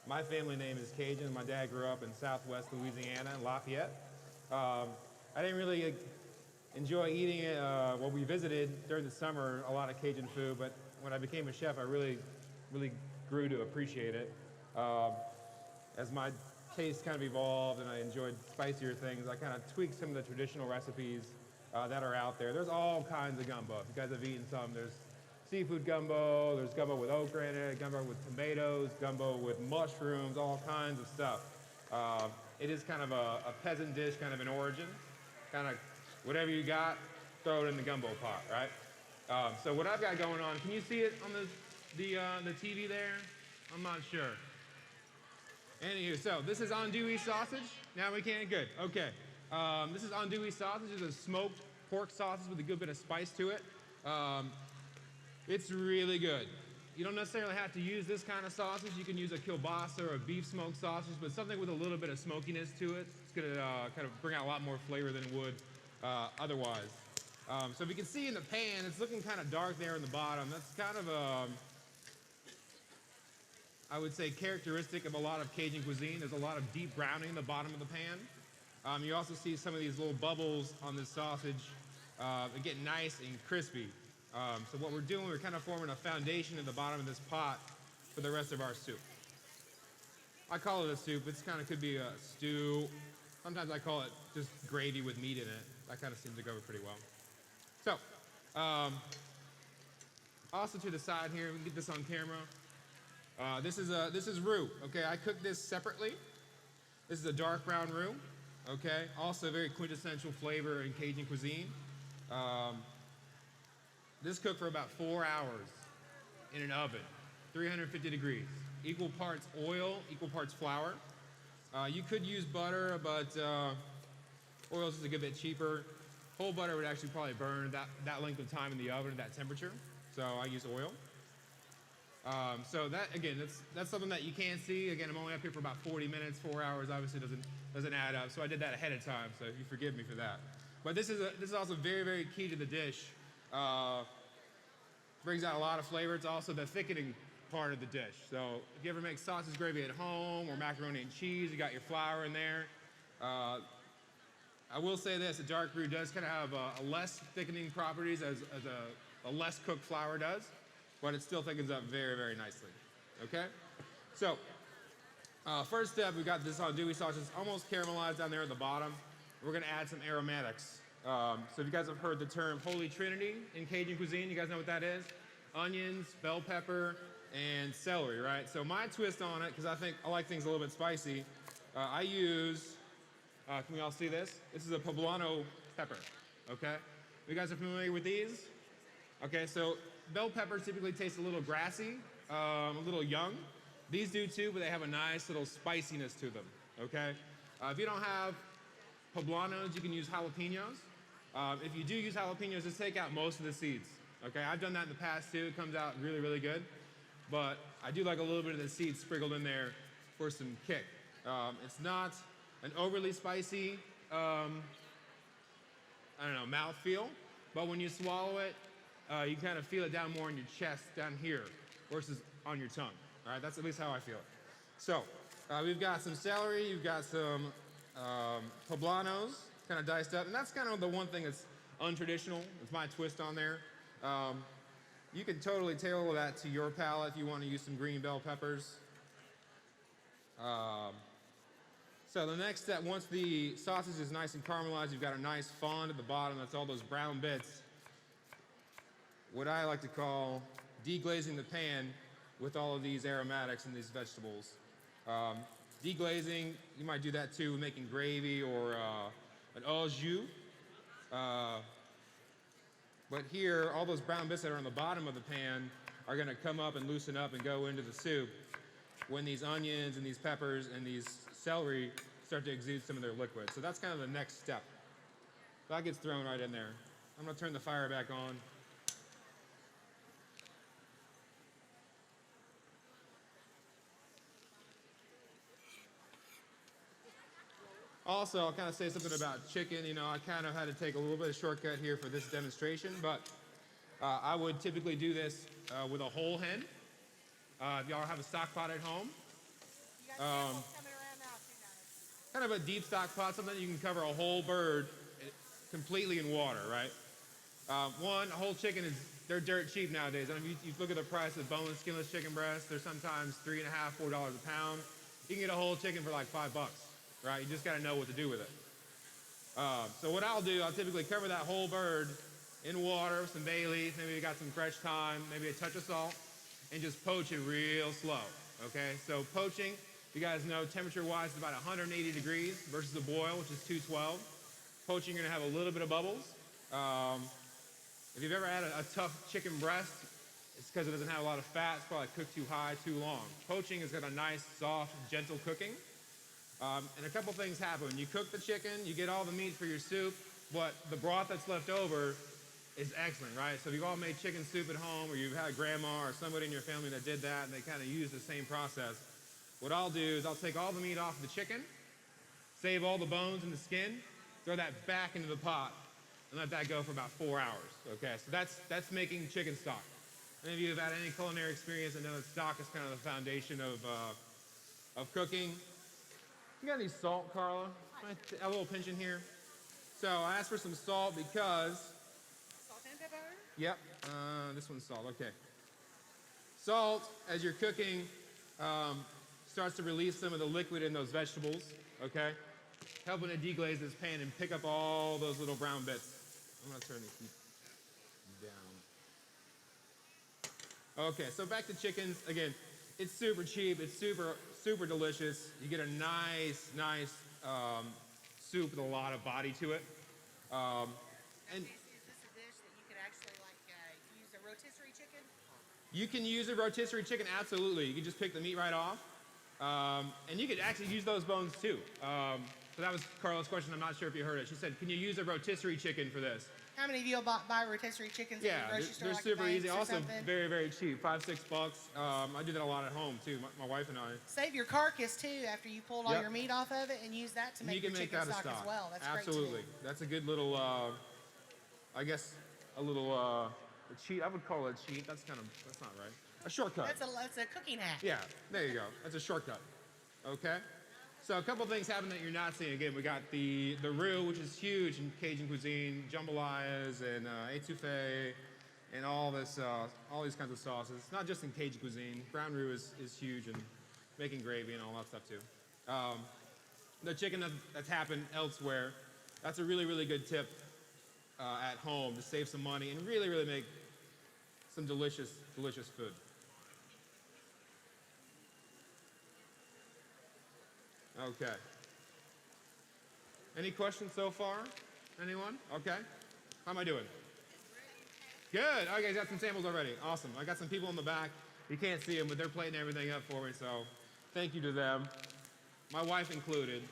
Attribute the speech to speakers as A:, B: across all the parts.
A: My family name is Cajun. My dad grew up in Southwest Louisiana in Lafayette. I didn't really enjoy eating it. Well, we visited during the summer a lot of Cajun food, but when I became a chef, I really grew to appreciate it. As my taste kind of evolved and I enjoyed spicier things, I kind of tweaked some of the traditional recipes that are out there. There's all kinds of gumbo. If you guys have eaten some, there's seafood gumbo, there's gumbo with okra in it, gumbo with tomatoes, gumbo with mushrooms, all kinds of stuff. It is kind of a peasant dish, kind of an origin. Kind of whatever you got, throw it in the gumbo pot, right? So what I've got going on, can you see it on the TV there? I'm not sure. Anywho, so this is andouille sausage. Now we can, good, okay. This is andouille sausage. It's a smoked pork sausage with a good bit of spice to it. It's really good. You don't necessarily have to use this kind of sausage. You can use a kielbasa or a beef smoked sausage, but something with a little bit of smokiness to it. It's gonna kind of bring out a lot more flavor than it would otherwise. So if you can see in the pan, it's looking kind of dark there in the bottom. That's kind of I would say characteristic of a lot of Cajun cuisine. There's a lot of deep browning in the bottom of the pan. You also see some of these little bubbles on this sausage. They get nice and crispy. So what we're doing, we're kind of forming a foundation at the bottom of this pot for the rest of our soup. I call it a soup. It's kind of could be a stew. Sometimes I call it just gravy with meat in it. That kind of seems to go over pretty well. So, also to the side here, we can get this on camera. This is roux. Okay, I cooked this separately. This is a dark brown roux. Okay, also a very quintessential flavor in Cajun cuisine. This cooked for about 4 hours in an oven, 350 degrees. Equal parts oil, equal parts flour. You could use butter, but oil is a good bit cheaper. Whole butter would actually probably burn that length of time in the oven at that temperature. So I use oil. So that again, that's something that you can't see. Again, I'm only up here for about 40 minutes. 4 hours obviously doesn't add up. So I did that ahead of time. So you forgive me for that. But this is also very, very key to the dish. Brings out a lot of flavor. It's also the thickening part of the dish. So if you ever make sausage gravy at home or macaroni and cheese, you got your flour in there. I will say this, a dark roux does kind of have a less thickening properties as a less cooked flour does, but it still thickens up very, very nicely. Okay? So, first step, we got this andouille sausage. It's almost caramelized down there at the bottom. We're gonna add some aromatics. So if you guys have heard the term Holy Trinity in Cajun cuisine, you guys know what that is? Onions, bell pepper, and celery, right? So my twist on it, because I like things a little bit spicy, I use, can we all see this? This is a poblano pepper, okay? You guys are familiar with these? Okay, so bell peppers typically taste a little grassy, a little young. These do too, but they have a nice little spiciness to them, okay? If you don't have poblanos, you can use jalapenos. If you do use jalapenos, just take out most of the seeds. Okay, I've done that in the past too. It comes out really, really good. But I do like a little bit of the seeds sprinkled in there for some kick. It's not an overly spicy, mouthfeel. But when you swallow it, you kind of feel it down more in your chest down here versus on your tongue. All right, that's at least how I feel it. So we've got some celery. You've got some poblanos kind of diced up, and that's kind of the one thing that's untraditional. It's my twist on there. You can totally tailor that to your palate if you want to use some green bell peppers. So the next step, once the sausage is nice and caramelized, you've got a nice fond at the bottom. That's all those brown bits. What I like to call deglazing the pan with all of these aromatics and these vegetables. Deglazing, you might do that too, making gravy or an au jus. But here, all those brown bits that are on the bottom of the pan are gonna come up and loosen up and go into the soup when these onions and these peppers and these celery start to exude some of their liquid. So that's kind of the next step. That gets thrown right in there. I'm gonna turn the fire back on. Also, I'll kind of say something about chicken. You know, I kind of had to take a little bit of shortcut here for this demonstration, but I would typically do this with a whole hen. If y'all have a stock pot at home, Kind of a deep stock pot, something you can cover a whole bird completely in water, right? One, a whole chicken they're dirt cheap nowadays. I mean, you look at the price of boneless, skinless chicken breasts, they're sometimes $3.50, $4 a pound. You can get a whole chicken for like $5, right? You just gotta know what to do with it. So what I'll do, I'll typically cover that whole bird in water with some bay leaf, maybe you got some fresh thyme, maybe a touch of salt, and just poach it real slow, okay? So poaching, you guys know temperature-wise is about 180 degrees versus a boil, which is 212. Poaching, you're gonna have a little bit of bubbles. If you've ever had a tough chicken breast, it's because it doesn't have a lot of fat. It's probably cooked too high, too long. Poaching has got a nice, soft, gentle cooking. And a couple things happen. When you cook the chicken, you get all the meat for your soup, but the broth that's left over is excellent, right? So if you've all made chicken soup at home, or you've had a grandma or somebody in your family that did that, and they kind of use the same process, what I'll do is I'll take all the meat off the chicken, save all the bones and the skin, throw that back into the pot, and let that go for about 4 hours, okay? So that's making chicken stock. Any of you have had any culinary experience and know that stock is kind of the foundation of cooking. You got any salt, Carla? A little pinch in here. So I asked for some salt because...
B: Salt and pepper?
A: Yep, this one's salt, okay. Salt, as you're cooking, starts to release some of the liquid in those vegetables, okay? Helping to deglaze this pan and pick up all those little brown bits. I'm gonna turn the heat down. Okay, so back to chickens. Again, it's super cheap, it's super delicious. You get a nice soup with a lot of body to it.
B: And is this a dish that you could actually use a rotisserie chicken?
A: You can use a rotisserie chicken, absolutely. You can just pick the meat right off. And you could actually use those bones too. So that was Carla's question. I'm not sure if you heard it. She said, can you use a rotisserie chicken for this?
B: How many of you buy rotisserie chickens in the grocery store?
A: They're super easy. Also very, very cheap. $5, $6. I do that a lot at home too, my wife and I.
B: Save your carcass too after you pulled all your meat off of it and use that to make your chicken stock as well. That's
A: absolutely.
B: Great too.
A: That's a good little, I guess, a little a cheat. I would call it a cheat. That's not right. A shortcut.
B: That's a cooking hack.
A: Yeah, there you go. That's a shortcut. Okay? So a couple things happen that you're not seeing. Again, we got the roux, which is huge in Cajun cuisine, jambalayas and etouffee, and all these kinds of sauces. Not just in Cajun cuisine. Brown roux is huge in making gravy and all that stuff too. The chicken that's happened elsewhere, that's a really, really good tip at home to save some money and really, really make some delicious, delicious food. Okay. Any questions so far? Anyone? Okay. How am I doing? Good. Okay, got some samples already. Awesome. I got some people in the back. You can't see them, but they're plating everything up for me, so thank you to them. My wife included.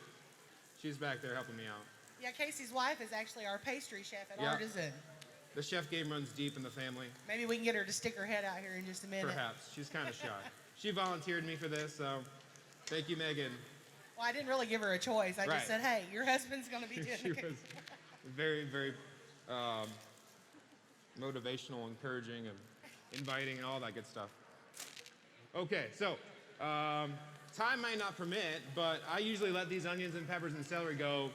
A: She's back there helping me out.
B: Yeah, Casey's wife is actually our pastry chef at Artisan.
A: The chef game runs deep in the family.
B: Maybe we can get her to stick her head out here in just a minute.
A: Perhaps. She's kind of shy. She volunteered me for this, so thank you, Megan.
B: Well, I didn't really give her a choice. I just said, hey, your husband's going to be doing it.
A: She was very, very motivational, encouraging, and inviting, and all that good stuff. Okay, so time may not permit, but I usually let these onions and peppers and celery go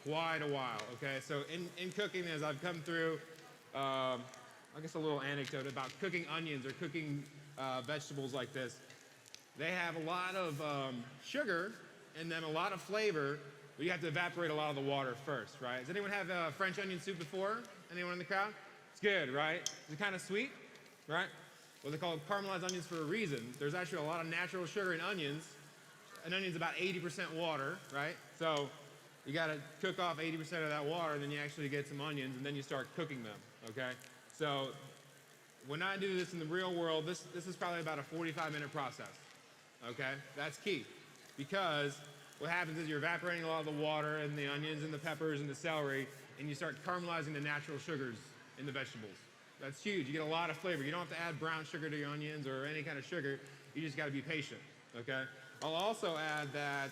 A: quite a while, okay? So in cooking, as I've come through, I guess a little anecdote about cooking onions or cooking vegetables like this. They have a lot of sugar and then a lot of flavor, but you have to evaporate a lot of the water first, right? Does anyone have French onion soup before? Anyone in the crowd? It's good, right? Is it kind of sweet, right? Well, they call it caramelized onions for a reason. There's actually a lot of natural sugar in onions. An onion's about 80% water, right? So you gotta cook off 80% of that water, and then you actually get some onions, and then you start cooking them, okay? So when I do this in the real world, this is probably about a 45-minute process, okay? That's key. Because what happens is you're evaporating a lot of the water and the onions and the peppers and the celery, and you start caramelizing the natural sugars in the vegetables. That's huge. You get a lot of flavor. You don't have to add brown sugar to your onions or any kind of sugar. You just got to be patient, okay? I'll also add that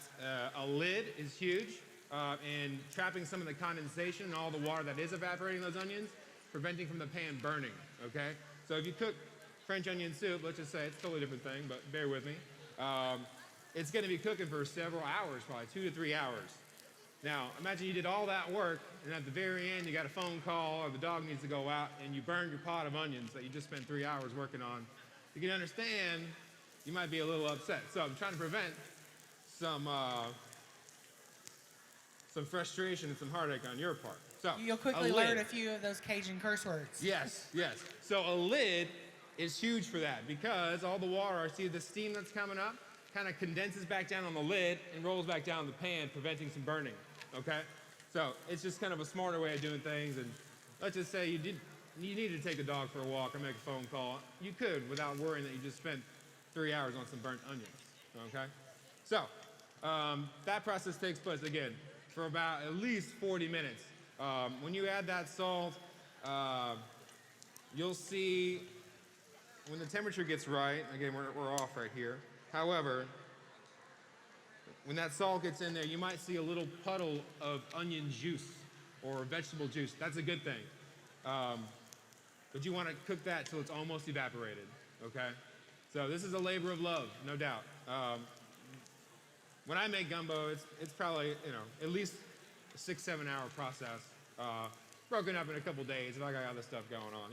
A: a lid is huge in trapping some of the condensation and all the water that is evaporating those onions, preventing from the pan burning, okay? So if you cook French onion soup, let's just say it's a totally different thing, but bear with me. it's going to be cooking for several hours, probably 2 to 3 hours. Now, imagine you did all that work, and at the very end, you got a phone call, or the dog needs to go out, and you burned your pot of onions that you just spent 3 hours working on. You can understand you might be a little upset. So I'm trying to prevent some frustration and some heartache on your part. So
B: You'll quickly learn a few of those Cajun curse words.
A: Yes, yes. So a lid is huge for that because all the water, see the steam that's coming up, kind of condenses back down on the lid and rolls back down the pan, preventing some burning, okay? So it's just kind of a smarter way of doing things. And let's just say you needed to take the dog for a walk or make a phone call. You could without worrying that you just spent 3 hours on some burnt onions, okay? So that process takes place, again, for about at least 40 minutes. When you add that salt, you'll see when the temperature gets right, again, we're off right here. However, when that salt gets in there, you might see a little puddle of onion juice or vegetable juice. That's a good thing. But you want to cook that till it's almost evaporated, okay? So this is a labor of love, no doubt. When I make gumbo, it's probably, at least a 6-7 hour process, broken up in a couple days if I got other stuff going on,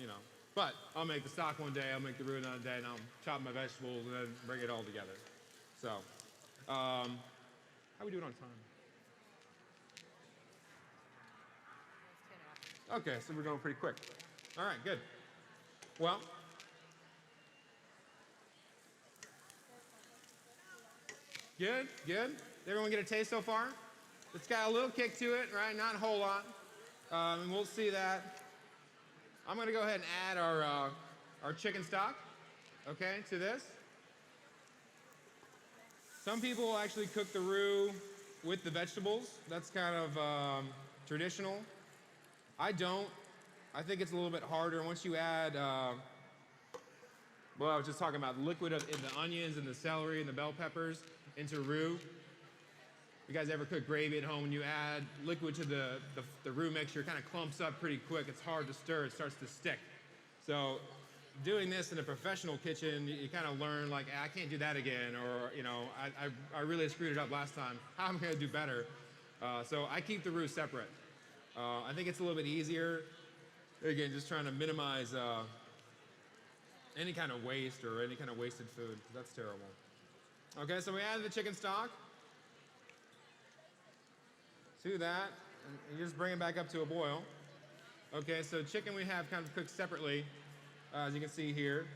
A: But I'll make the stock one day, I'll make the roux another day, and I'll chop my vegetables and then bring it all together. So, how we doing on time? Okay, so we're going pretty quick. All right, good. Well, good. Did everyone get a taste so far? It's got a little kick to it, right? Not a whole lot. And we'll see that. I'm gonna go ahead and add our chicken stock, okay, to this. Some people will actually cook the roux with the vegetables. That's kind of traditional. I don't. I think it's a little bit harder. Once you add, I was just talking about liquid in the onions and the celery and the bell peppers into roux. You guys ever cook gravy at home and you add liquid to the roux mixture, it kind of clumps up pretty quick. It's hard to stir, it starts to stick. So doing this in a professional kitchen, you kind of learn like, I can't do that again, or I really screwed it up last time. How am I gonna do better? So I keep the roux separate. I think it's a little bit easier. Again, just trying to minimize any kind of waste or any kind of wasted food. That's terrible. Okay, so we added the chicken stock to that, and you just bring it back up to a boil. Okay, so chicken we have kind of cooked separately, as you can see here.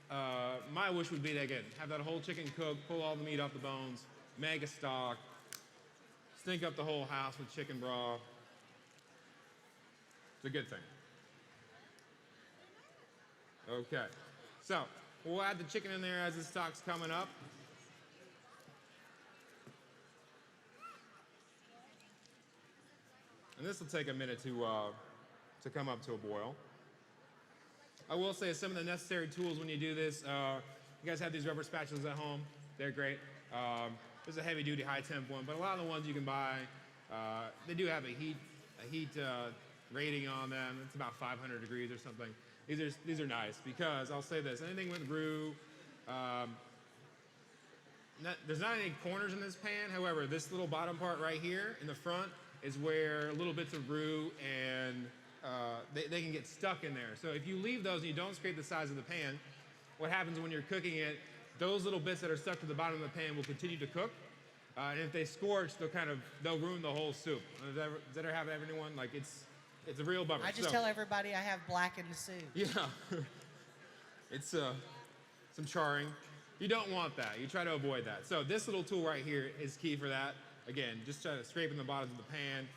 A: My wish would be to, again, have that whole chicken cooked, pull all the meat off the bones, make a stock, stink up the whole house with chicken broth. It's a good thing. Okay, so we'll add the chicken in there as the stock's coming up. And this will take a minute to come up to a boil. I will say some of the necessary tools when you do this, you guys have these rubber spatulas at home. They're great. There's a heavy duty high temp one, but a lot of the ones you can buy, they do have a heat rating on them. It's about 500 degrees or something. These are nice because I'll say this, anything with roux, there's not any corners in this pan. However, this little bottom part right here in the front is where little bits of roux and they can get stuck in there. So if you leave those and you don't scrape the sides of the pan, what happens when you're cooking it, those little bits that are stuck to the bottom of the pan will continue to cook. And if they scorch, they'll ruin the whole soup. Does that ever happen to everyone? Like it's a real bummer.
B: I just tell everybody I have black in the soup.
A: Yeah, it's some charring. You don't want that. You try to avoid that. So this little tool right here is key for that. Again, just try to scrape in the bottoms of the pan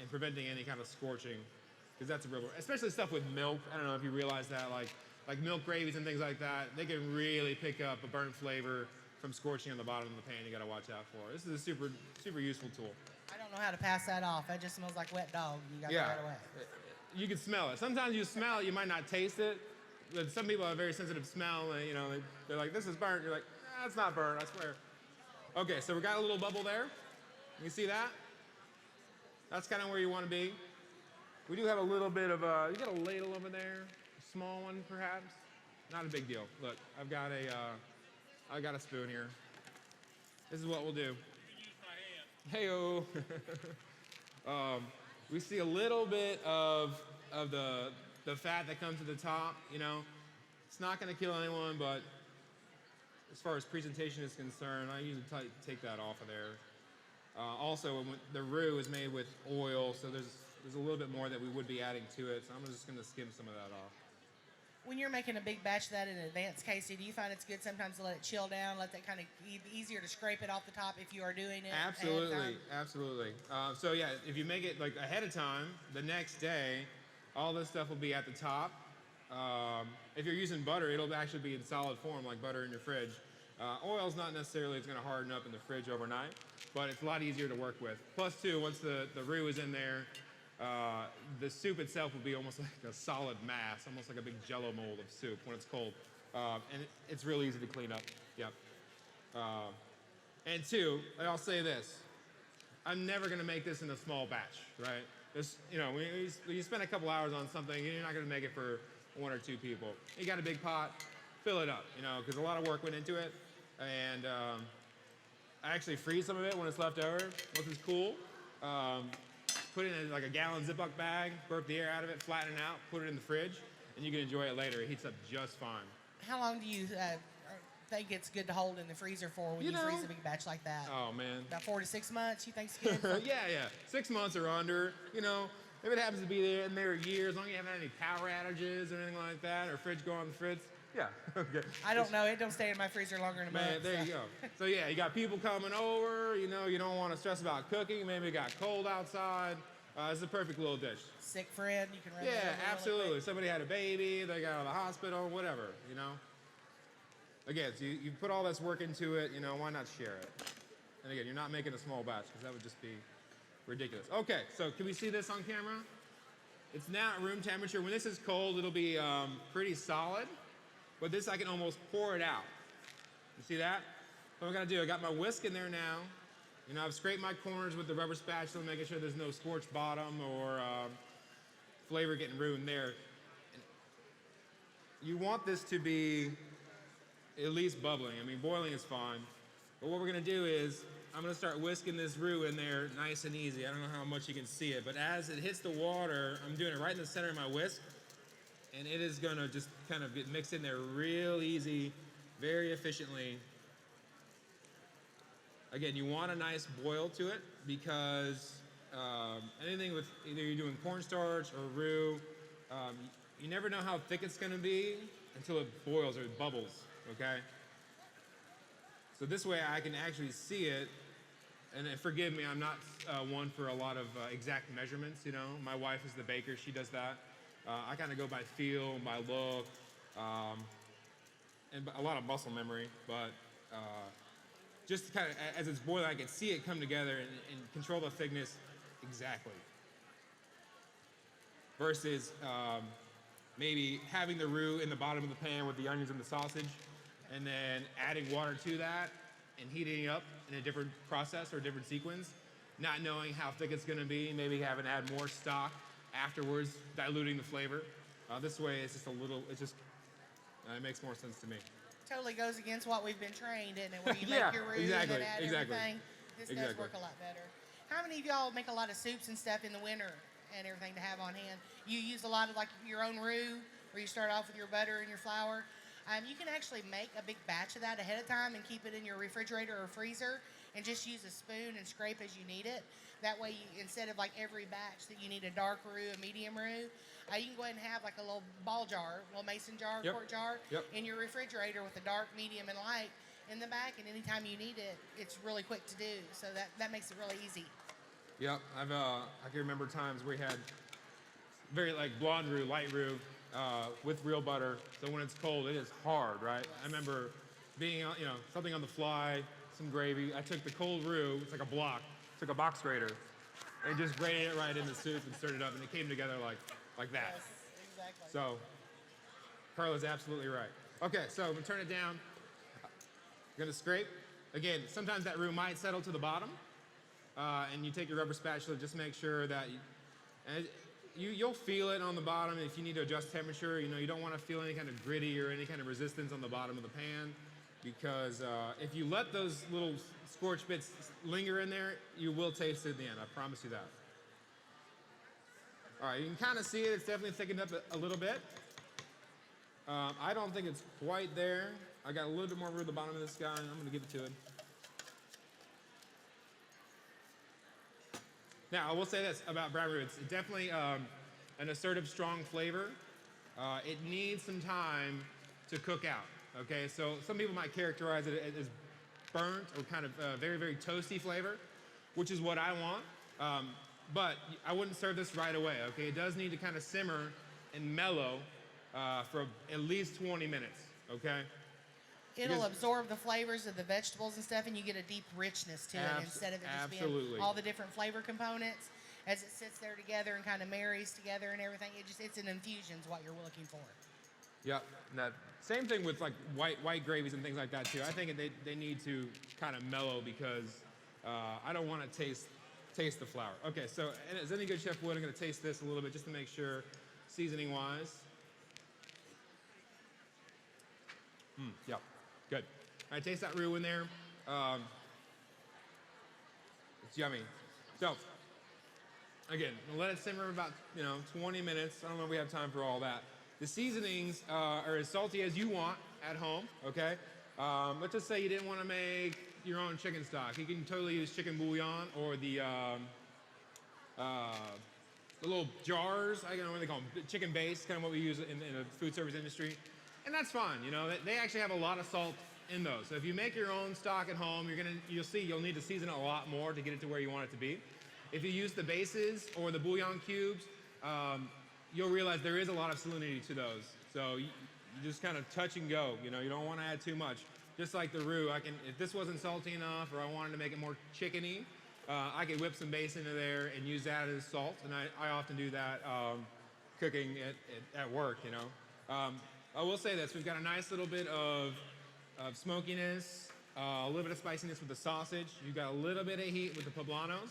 A: and preventing any kind of scorching, because that's a real, especially stuff with milk. I don't know if you realize that, like milk gravies and things like that, they can really pick up a burnt flavor from scorching on the bottom of the pan. You got to watch out for. This is a super, super useful tool.
B: I don't know how to pass that off. That just smells like wet dog. You got to right away.
A: You can smell it. Sometimes you smell it, you might not taste it. But some people have a very sensitive smell, and they're like, this is burnt. You're like, it's not burnt, I swear. Okay, so we got a little bubble there. You see that? That's kind of where you want to be. We do have a little bit of you got a ladle over there, a small one perhaps. Not a big deal. Look, I've got a spoon here. this is what we'll do. Hey-o. We see a little bit of the fat that comes to the top, you know. It's not going to kill anyone, but as far as presentation is concerned, I usually take that off of there. Also, the roux is made with oil, so there's a little bit more that we would be adding to it, so I'm just going to skim some of that off.
B: When you're making a big batch of that in advance, Casey, do you find it's good sometimes to let it chill down, let that kind of easier to scrape it off the top if you are doing it?
A: Absolutely, absolutely. So yeah, if you make it like ahead of time, the next day, all this stuff will be at the top. If you're using butter, it'll actually be in solid form like butter in your fridge. Oil's not necessarily, it's going to harden up in the fridge overnight, but it's a lot easier to work with. Plus two, once the roux is in there, the soup itself will be almost like a solid mass, almost like a big jello mold of soup when it's cold. And it's really easy to clean up. Yep. And two, I'll say this. I'm never going to make this in a small batch, right? This, you know, when you spend a couple hours on something, you're not going to make it for one or two people. You got a big pot, fill it up, you know, because a lot of work went into it. And I actually freeze some of it when it's left over, which is cool. Put it in like a gallon Ziploc bag, burp the air out of it, flatten it out, put it in the fridge, and you can enjoy it later. It heats up just fine.
B: How long do you think it's good to hold in the freezer for when you freeze a big batch like that?
A: Oh, man.
B: About 4 to 6 months, you think's good?
A: Yeah. 6 months or under. You know, if it happens to be there in there years, as long as you haven't had any power outages or anything like that, or fridge go on the fritz, yeah. Okay.
B: I don't know. It don't stay in my freezer longer than a month.
A: Man, there you go. So yeah, you got people coming over. You know, you don't want to stress about cooking. Maybe it got cold outside. It's a perfect little dish.
B: Sick friend, you can run
A: Yeah,
B: that
A: absolutely.
B: really
A: Somebody had a baby, they got out of the hospital, whatever, you know. Again, so you put all this work into it, you know, why not share it? And again, you're not making a small batch because that would just be ridiculous. Okay, so can we see this on camera? It's now at room temperature. When this is cold, it'll be pretty solid, but this I can almost pour it out. You see that? What I'm gonna do, I got my whisk in there now. You know, I've scraped my corners with the rubber spatula, making sure there's no scorched bottom or flavor getting ruined there. You want this to be at least bubbling. I mean, boiling is fine. But what we're gonna do is, I'm gonna start whisking this roux in there nice and easy. I don't know how much you can see it, but as it hits the water, I'm doing it right in the center of my whisk, and it is gonna just kind of get mixed in there real easy, very efficiently. Again, you want a nice boil to it because anything with either you're doing cornstarch or roux, you never know how thick it's gonna be until it boils or it bubbles, okay? So this way I can actually see it, and forgive me, I'm not one for a lot of exact measurements, you know? My wife is the baker, she does that. I kind of go by feel, by look, and a lot of muscle memory, but just kind of, as it's boiling, I can see it come together and control the thickness exactly. Versus maybe having the roux in the bottom of the pan with the onions and the sausage, and then adding water to that and heating it up in a different process or different sequence, not knowing how thick it's gonna be, maybe having to add more stock afterwards, diluting the flavor. This way, it's just a little, it makes more sense to me.
B: Totally goes against what we've been trained in, where you
A: Yeah,
B: make your roux
A: exactly,
B: and then add
A: exactly.
B: everything. This does work a lot better. How many of y'all make a lot of soups and stuff in the winter and everything to have on hand? You use a lot of like your own roux, where you start off with your butter and your flour. You can actually make a big batch of that ahead of time and keep it in your refrigerator or freezer and just use a spoon and scrape as you need it. That way, instead of like every batch that you need a dark roux, a medium roux, you can go ahead and have like a little ball jar, a little mason jar, quart jar in your refrigerator with a dark, medium, and light in the back. And anytime you need it, it's really quick to do. So that makes it really easy.
A: Yep, I can remember times we had very like blonde roux, light roux, with real butter. So when it's cold, it is hard, right? I remember being, you know, something on the fly, some gravy. I took the cold roux, it's like a block, took a box grater, and just grated it right in the soup and stirred it up, and it came together like that.
B: Yes, exactly.
A: So, Carla's absolutely right. Okay, so I'm gonna turn it down. I'm gonna scrape. Again, sometimes that roux might settle to the bottom, and you take your rubber spatula, just make sure that you'll feel it on the bottom if you need to adjust temperature. You know, you don't want to feel any kind of gritty or any kind of resistance on the bottom of the pan. because if you let those little scorch bits linger in there, you will taste it at the end. I promise you that. All right, you can kind of see it. It's definitely thickened up a little bit. I don't think it's quite there. I got a little bit more roux at the bottom of this guy, and I'm going to give it to it. Now, I will say this about brown roux. It's definitely an assertive, strong flavor. It needs some time to cook out, okay? So some people might characterize it as burnt or kind of very, very toasty flavor, which is what I want. But I wouldn't serve this right away, okay? It does need to kind of simmer and mellow for at least 20 minutes, okay?
B: It'll absorb the flavors of the vegetables and stuff, and you get a deep richness to it instead of it just being all the different flavor components. As it sits there together and kind of marries together and everything, it's an infusion is what you're looking for.
A: Yep. Now, same thing with like white gravies and things like that too. I think they need to kind of mellow because I don't want to taste the flour. Okay, so and as any good chef would, I'm going to taste this a little bit just to make sure, seasoning wise. Yep. Good. I taste that roux in there. It's yummy. So, again, we'll let it simmer about 20 minutes. I don't know if we have time for all that. The seasonings are as salty as you want at home. Okay. Let's just say you didn't want to make your own chicken stock. You can totally use chicken bouillon or the little jars. I don't know what they call them. Chicken base, kind of what we use in the food service industry. And that's fine, they actually have a lot of salt in those. So if you make your own stock at home, you'll need to season it a lot more to get it to where you want it to be. If you use the bases or the bouillon cubes, you'll realize there is a lot of salinity to those. So you just kind of touch and go. You don't want to add too much. Just like the roux, if this wasn't salty enough or I wanted to make it more chickeny, I could whip some base into there and use that as salt. And I often do that cooking at work. I will say this, we've got a nice little bit of smokiness, a little bit of spiciness with the sausage. You've got a little bit of heat with the poblanos.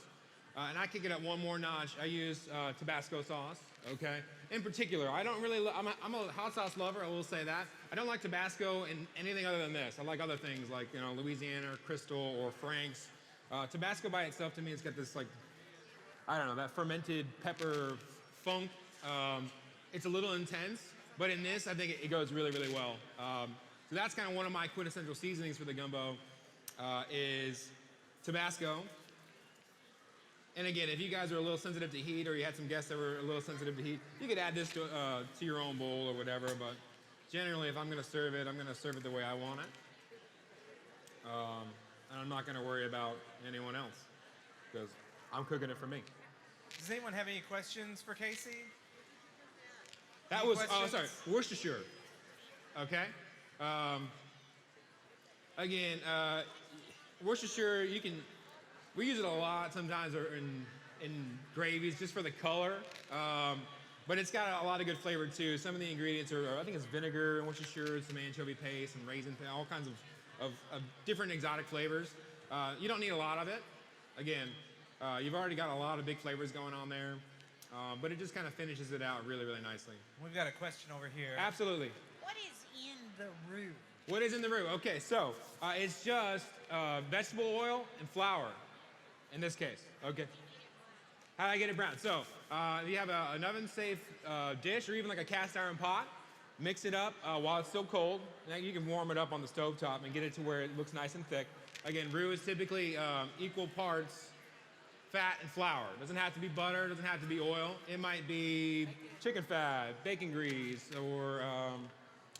A: And I kick it up one more notch. I use Tabasco sauce, okay? In particular, I'm a hot sauce lover, I will say that. I don't like Tabasco in anything other than this. I like other things like, Louisiana, or Crystal, or Frank's. Tabasco by itself, to me, it's got this, that fermented pepper funk. It's a little intense. But in this, I think it goes really, really well. So that's kind of one of my quintessential seasonings for the gumbo is Tabasco. And again, if you guys are a little sensitive to heat or you had some guests that were a little sensitive to heat, you could add this to your own bowl or whatever. But generally, if I'm going to serve it, I'm going to serve it the way I want it. And I'm not going to worry about anyone else because I'm cooking it for me.
C: Does anyone have any questions for Casey?
A: That was, Worcestershire. Okay. Again, Worcestershire, we use it a lot sometimes in gravies just for the color. But it's got a lot of good flavor too. Some of the ingredients are, I think it's vinegar and Worcestershire, some anchovy paste and raisin, all kinds of different exotic flavors. You don't need a lot of it. Again, you've already got a lot of big flavors going on there. But it just kind of finishes it out really, really nicely.
C: We've got a question over here.
A: Absolutely.
D: What is in the roux?
A: What is in the roux? Okay, so it's just vegetable oil and flour in this case. Okay. How do I get it brown? So you have an oven-safe dish or even like a cast iron pot. Mix it up while it's still cold. Now you can warm it up on the stovetop and get it to where it looks nice and thick. Again, roux is typically equal parts fat and flour. It doesn't have to be butter, it doesn't have to be oil. It might be chicken fat, bacon grease, or,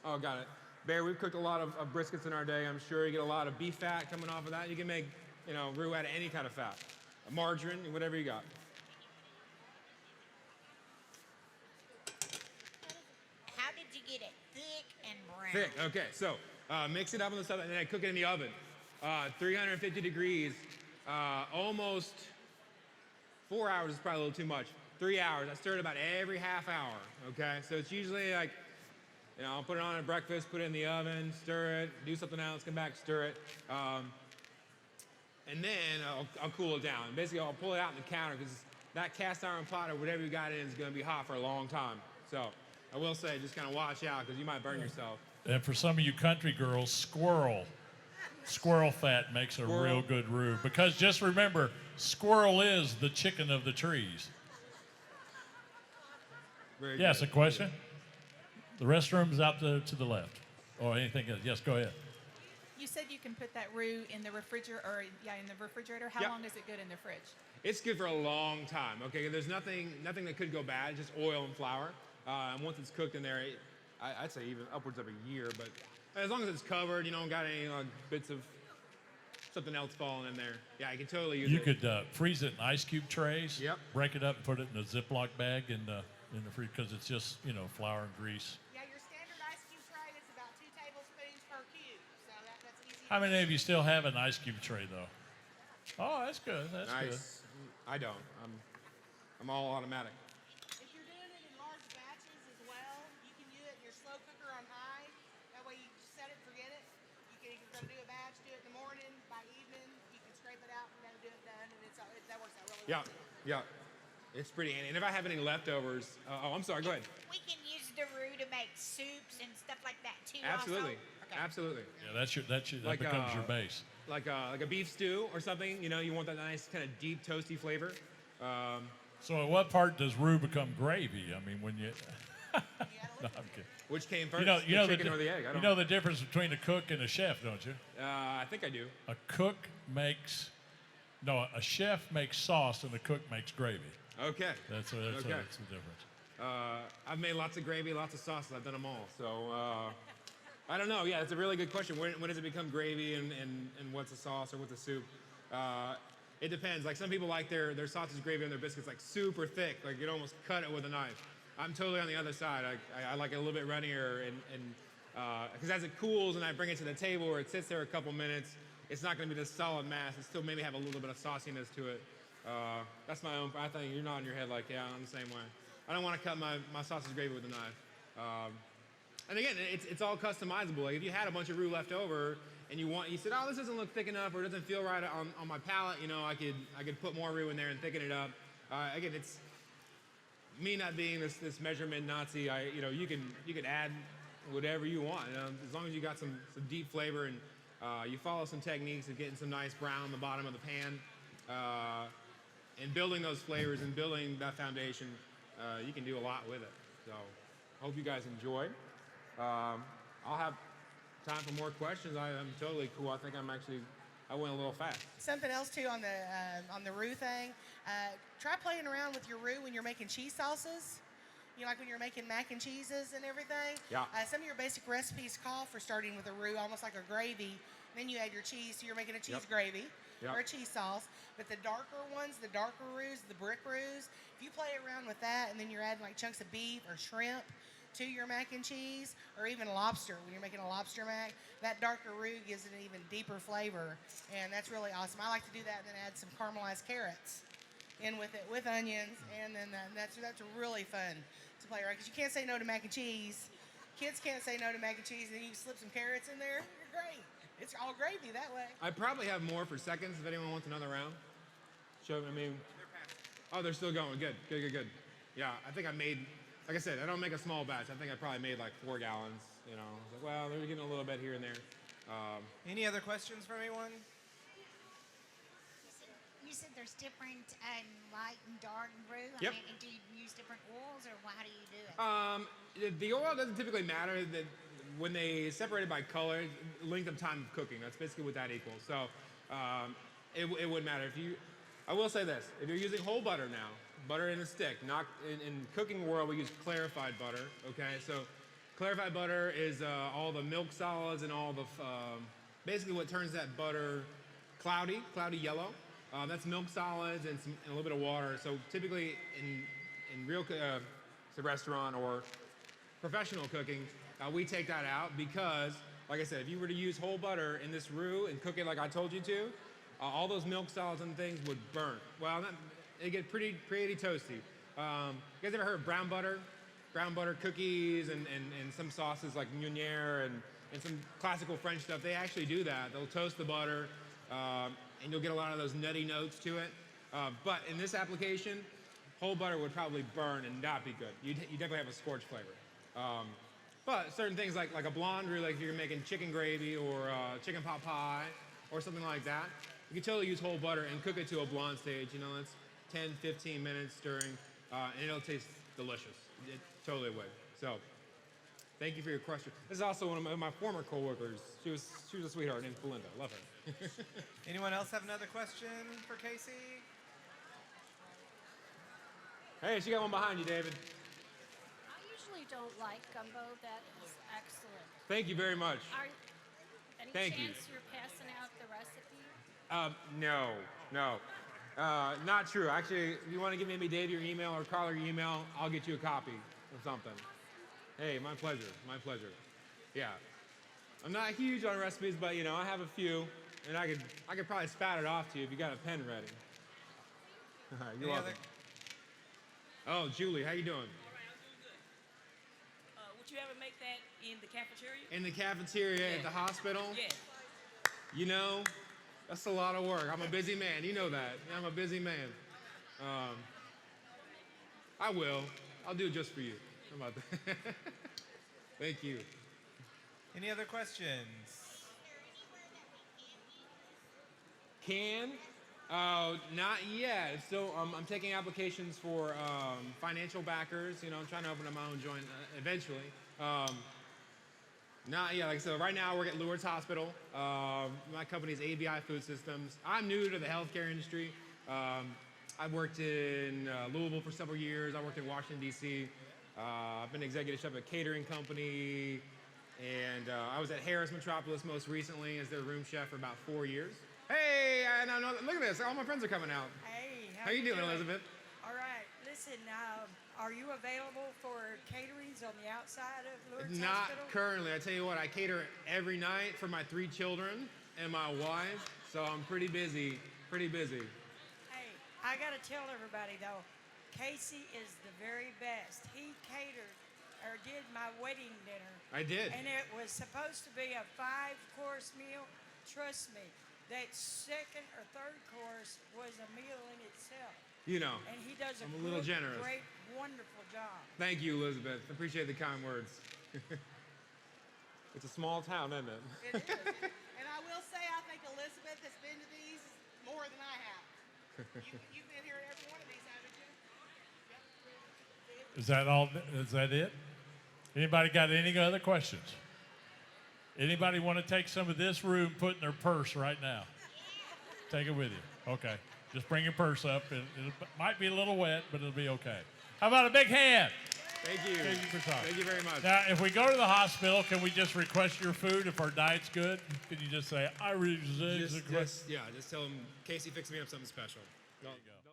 A: got it. Bear, we've cooked a lot of briskets in our day. I'm sure you get a lot of beef fat coming off of that. You can make, roux out of any kind of fat. Margarine, whatever you got.
D: How did you get it thick and brown?
A: Thick, okay. So mix it up on the stove and then cook it in the oven. 350 degrees, almost 4 hours is probably a little too much. 3 hours. I stir it about every half hour, okay? So it's usually like, I'll put it on at breakfast, put it in the oven, stir it, do something else, come back, stir it. And then I'll cool it down. Basically, I'll pull it out on the counter because that cast iron pot or whatever you got in is going to be hot for a long time. So I will say, just kind of watch out because you might burn yourself.
E: And for some of you country girls, squirrel. Squirrel fat makes a
A: Squirrel.
E: real good roux because just remember, squirrel is the chicken of the trees.
A: Very
E: Yes,
A: good.
E: a question? The restroom's out to the left. Or anything else? Yes, go ahead.
F: You said you can put that roux in the refrigerator, in the refrigerator. How
A: Yep.
F: long is it good in the fridge?
A: It's good for a long time. Okay, there's nothing that could go bad. Just oil and flour. And once it's cooked in there, I'd say even upwards of a year. But as long as it's covered, you don't got any bits of something else falling in there. Yeah, I can totally use
E: You
A: it.
E: could freeze it in ice cube trays.
A: Yep.
E: Break it up and put it in a Ziploc bag in the fridge because it's just flour and grease.
B: Yeah, your standard ice cube tray is about 2 tablespoons per cube, so that's easy.
E: How many of you still have an ice cube tray though? Oh, that's good. That's good.
A: Nice. I don't. I'm all automatic.
B: If you're doing it in large batches as well, you can do it in your slow cooker on high. That way you just set it, forget it. If you're going to do a batch, do it in the morning. By evening, you can scrape it out and do it done, and that works out really
A: Yeah,
B: well.
A: yeah. It's pretty handy. And if I have any leftovers, I'm sorry. Go ahead.
D: We can use the roux to make soups and stuff like that too.
A: Absolutely,
D: Also? Okay.
A: absolutely.
E: Yeah, that
A: Like,
E: becomes your base.
A: Like a beef stew or something. You want that nice kind of deep toasty flavor.
E: So at what part does roux become gravy? I mean, when you. No, I'm kidding.
A: Which came first,
E: You know
A: the chicken or the egg? I
E: you
A: don't
E: know the difference between a cook and a chef, don't you?
A: I think I do.
E: A chef makes sauce and a cook makes gravy.
A: Okay.
E: That's the difference.
A: I've made lots of gravy, lots of sauces. I've done them all. So I don't know. Yeah, it's a really good question. When does it become gravy and what's a sauce or what's a soup? It depends. Like some people like their sausage gravy and their biscuits like super thick, like you'd almost cut it with a knife. I'm totally on the other side. I like it a little bit runnier and because as it cools and I bring it to the table or it sits there a couple minutes, it's not going to be this solid mass. It still maybe have a little bit of sauciness to it. That's my own. I think you're nodding your head like, yeah, I'm the same way. I don't want to cut my sausage gravy with a knife. And again, it's all customizable. Like if you had a bunch of roux left over and you said, oh, this doesn't look thick enough or it doesn't feel right on my palate, I could put more roux in there and thicken it up. Again, it's me not being this measurement Nazi. You can add whatever you want, as long as you got some deep flavor and you follow some techniques of getting some nice brown on the bottom of the pan and building those flavors and building that foundation. You can do a lot with it. So, hope you guys enjoyed. I'll have time for more questions. I'm totally cool. I think I went a little fast.
B: Something else too on the roux thing. Try playing around with your roux when you're making cheese sauces. Like when you're making mac and cheeses and everything.
A: Yeah.
B: Some of your basic recipes call for starting with a roux, almost like a gravy. Then you add your cheese, so you're making a cheese gravy or a cheese sauce. But the darker ones, the darker roux, the brick roux, if you play around with that and then you're adding like chunks of beef or shrimp to your mac and cheese, or even lobster, when you're making a lobster mac, that darker roux gives it an even deeper flavor, and that's really awesome. I like to do that and then add some caramelized carrots in with it, with onions, and then that's really fun to play around, because you can't say no to mac and cheese. Kids can't say no to mac and cheese, and then you slip some carrots in there, you're great. It's all gravy that way.
A: I probably have more for seconds if anyone wants another round. Oh, they're still going. Good. Yeah, I think I made, like I said, I don't make a small batch. I think I probably made like 4 gallons. I was like, well, they're getting a little bit here and there.
C: Any other questions from anyone?
D: You said there's different light and dark roux.
A: Yep.
D: I mean, do you use different oils, or how do you do it?
A: The oil doesn't typically matter. That when they separate it by color, length of time of cooking, that's basically what that equals. So it wouldn't matter. I will say this, if you're using whole butter now, butter in a stick, not in cooking world, we use clarified butter, okay? So clarified butter is all the milk solids and all the, basically what turns that butter cloudy yellow. That's milk solids and a little bit of water. So typically in real restaurant or professional cooking, we take that out because, like I said, if you were to use whole butter in this roux and cook it like I told you to, all those milk solids and things would burn. Well, they get pretty toasty. You guys ever heard of brown butter? Brown butter cookies and some sauces like Meunier and some classical French stuff, they actually do that. They'll toast the butter and you'll get a lot of those nutty notes to it. But in this application, whole butter would probably burn and not be good. You definitely have a scorched flavor. But certain things like a blonde roux, like if you're making chicken gravy or chicken pot pie or something like that, you can totally use whole butter and cook it to a blonde stage. You know, that's 10, 15 minutes stirring, and it'll taste delicious. It totally would. So, thank you for your question. This is also one of my former coworkers. She was a sweetheart named Belinda. Love her.
C: Anyone else have another question for Casey?
A: Hey, she got one behind you, David.
D: I usually don't like gumbo. That is excellent.
A: Thank you very much.
D: Any
A: Thank you.
D: chance you're passing out the recipe?
A: No. Not true. Actually, if you want to give maybe Dave your email or Carl your email, I'll get you a copy of something. Hey, my pleasure. My pleasure. Yeah. I'm not huge on recipes, but you know, I have a few, and I could probably spat it off to you if you got a pen ready. All right, you're
C: Any
A: welcome. Oh, Julie, how you doing?
G: All right, I'm doing good. Would you ever make that in the cafeteria?
A: In the cafeteria at the hospital?
G: Yes.
A: You know, that's a lot of work. I'm a busy man. You know that. I'm a busy man. I will. I'll do it just for you. How about that? Thank you.
C: Any other questions?
A: Can? Not yet. So I'm taking applications for financial backers. You know, I'm trying to open up my own joint eventually. Not yet. Like I said, right now I work at Lourdes Hospital. My company is AVI Foods Systems. I'm new to the healthcare industry. I've worked in Louisville for several years. I worked in Washington, D.C. I've been executive chef at a catering company. And I was at Harris Metropolis most recently as their room chef for about 4 years. Hey, look at this. All my friends are coming out.
H: Hey,
A: How you doing, Elizabeth?
H: All right. Listen, are you available for caterings on the outside of Lourdes
A: Not
H: Hospital?
A: currently. I tell you what, I cater every night for my 3 children and my wife, so I'm pretty busy.
H: Hey, I got to tell everybody, though, Casey is the very best. He catered or did my wedding dinner.
A: I did.
H: And it was supposed to be a 5-course meal. Trust me, that second or third course was a meal in itself.
A: You know,
H: And he does
A: I'm a little generous.
H: great, wonderful job.
A: Thank you, Elizabeth. Appreciate the kind words. It's a small town, isn't it?
B: It is. And I will say, I think Elizabeth has been to these more than I have. You've been here at every one of these, haven't you?
E: Is that all? Is that it? Anybody got any other questions? Anybody want to take some of this roux and put in their purse right now? Take it with you. Okay. Just bring your purse up. It might be a little wet, but it'll be okay. How about a big hand?
A: Thank you.
E: Thank you for talking.
A: Thank you very much.
E: Now, if we go to the hospital, can we just request your food if our diet's good? Can you just say, I resist?
A: Just tell them, Casey, fix me up something special.
E: There you go.